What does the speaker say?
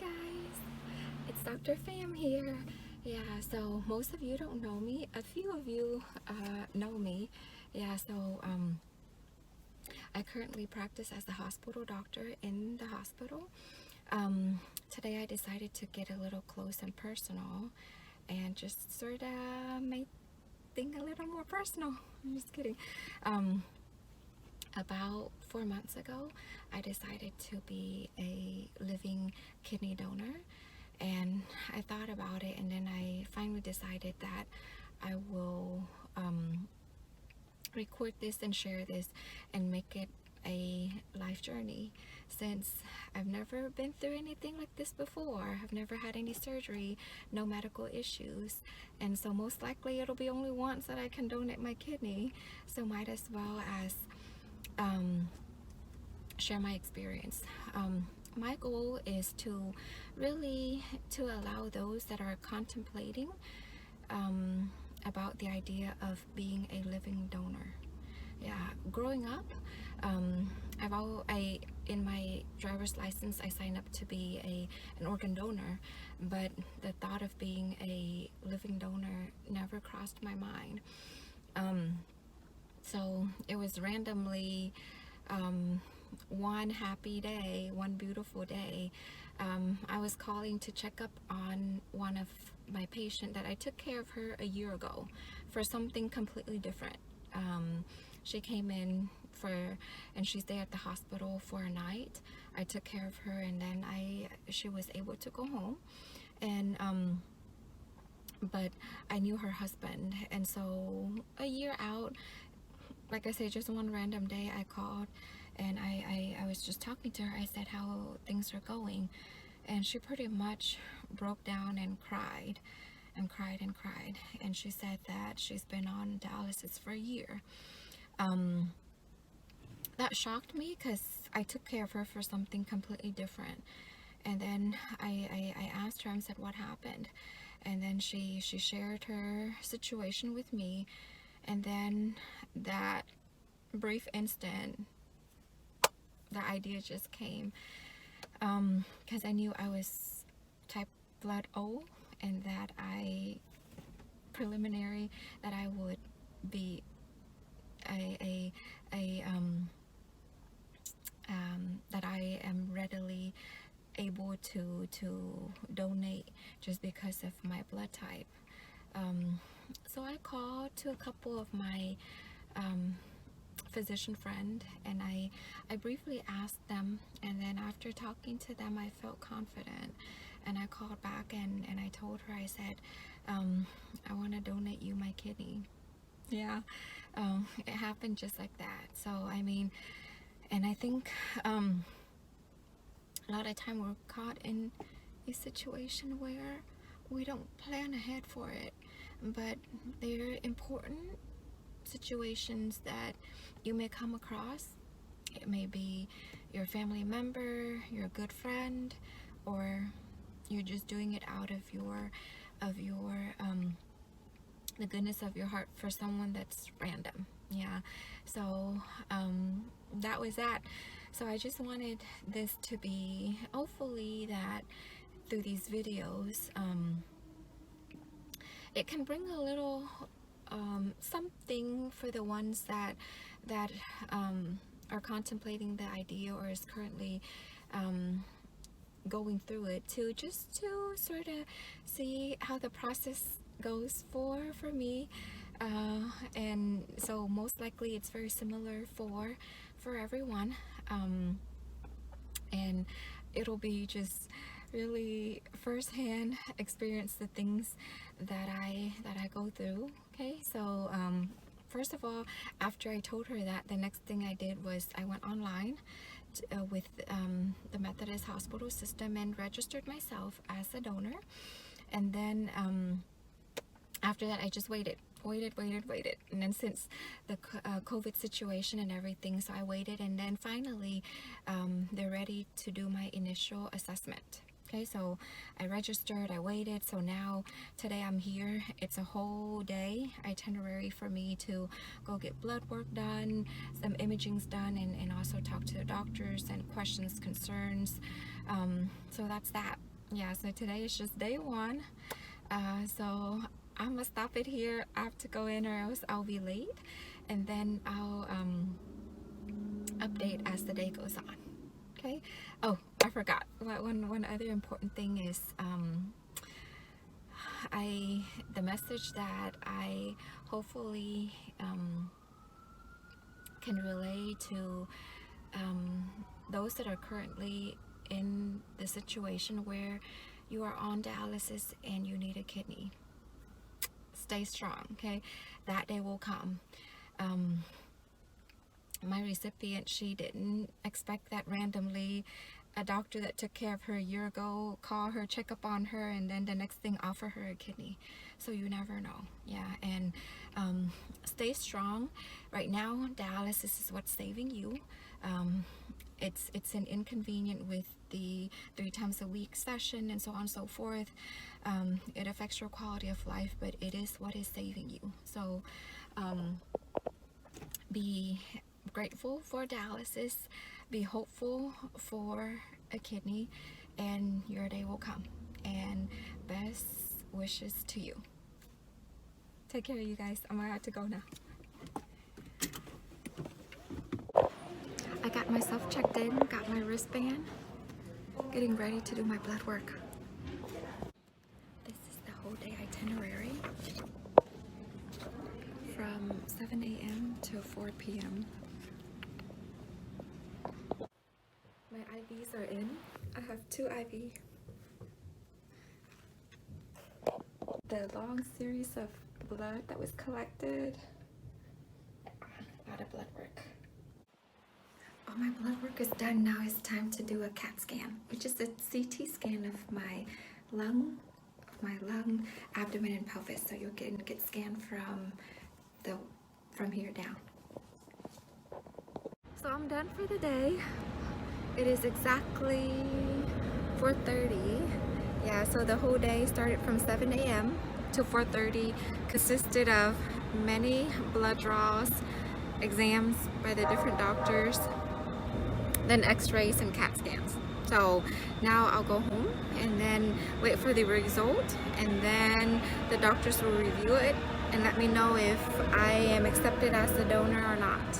guys, it's Dr. Pham here. Yeah, so most of you don't know me. A few of you know me. Yeah, so I currently practice as a hospital doctor in the hospital. Today I decided to get a little close and personal and just sort of make things a little more personal. I'm just kidding. About 4 months ago, I decided to be a living kidney donor, and I thought about it, and then I finally decided that I will record this and share this and make it a life journey, since I've never been through anything like this before. I've never had any surgery, no medical issues, and so most likely it'll be only once that I can donate my kidney, so might as well as share my experience. My goal is to really to allow those that are contemplating about the idea of being a living donor. Yeah, growing up, in my driver's license I signed up to be an organ donor, but the thought of being a living donor never crossed my mind. So it was randomly one happy day, one beautiful day, I was calling to check up on one of my patient that I took care of her a year ago for something completely different. She came in and she stayed at the hospital for a night. I took care of her, and then she was able to go home, and but I knew her husband, and so a year out, like I said, just one random day I called, and I was just talking to her. I said how things are going, and she pretty much broke down and cried and cried and cried, and she said that she's been on dialysis for a year. That shocked me because I took care of her for something completely different, and then I asked her and said what happened, and then she shared her situation with me, and then that brief instant the idea just came, because I knew I was type blood O, and that that I would be that I am readily able to donate just because of my blood type. So I called to a couple of my physician friend, and I briefly asked them, and then after talking to them I felt confident, and I called back and I told her, I said, I want to donate you my kidney. Yeah, it happened just like that. So I mean, and I think a lot of time we're caught in a situation where we don't plan ahead for it, but they're important situations that you may come across. It may be your family member, your good friend, or you're just doing it out of your the goodness of your heart for someone that's random. Yeah, so that was that. So I just wanted this to be, hopefully, that through these videos it can bring a little something for the ones that are contemplating the idea or is currently going through it, to just to sort of see how the process goes for me, and so most likely it's very similar for everyone, and it'll be just really firsthand experience the things that I go through. Okay, so first of all, after I told her that, the next thing I did was I went online with the Methodist hospital system and registered myself as a donor, and then after that I just waited, and then since the COVID situation and everything, so I waited, and then finally they're ready to do my initial assessment. Okay, so I registered, I waited, so now today I'm here. It's a whole day itinerary for me to go get blood work done, some imagings done, and also talk to the doctors and questions, concerns. So that's that. Yeah, so today is just day one. So I'm gonna stop it here. I have to go in or else I'll be late, and then I'll update as the day goes on. Okay. Oh, I forgot. One other important thing is the message that I hopefully can relay to those that are currently in the situation where you are on dialysis and you need a kidney. Stay strong, okay? That day will come. My recipient, she didn't expect that randomly a doctor that took care of her a year ago call her, check up on her, and then the next thing offer her a kidney. So you never know. Yeah, and stay strong. Right now, dialysis is what's saving you. It's an inconvenient with the 3 times a week session and so on and so forth. It affects your quality of life, but it is what is saving you. So be grateful for dialysis, be hopeful for a kidney, and your day will come. And best wishes to you. Take care, you guys. I'm gonna have to go now. I got myself checked in, got my wristband, getting ready to do my blood work. This is the whole day itinerary from 7 a.m. to 4 p.m. My IVs are in. I have 2 IV. The long series of blood that was collected. A lot of blood work. All my blood work is done. Now it's time to do a CAT scan, which is a CT scan of my lung, abdomen, and pelvis. So you'll get scanned from here down. So I'm done for the day. It is exactly 4:30. Yeah, so the whole day started from 7 a.m. to 4:30, consisted of many blood draws, exams by the different doctors, then x-rays and CAT scans. So now I'll go home and then wait for the result, and then the doctors will review it and let me know if I am accepted as a donor or not.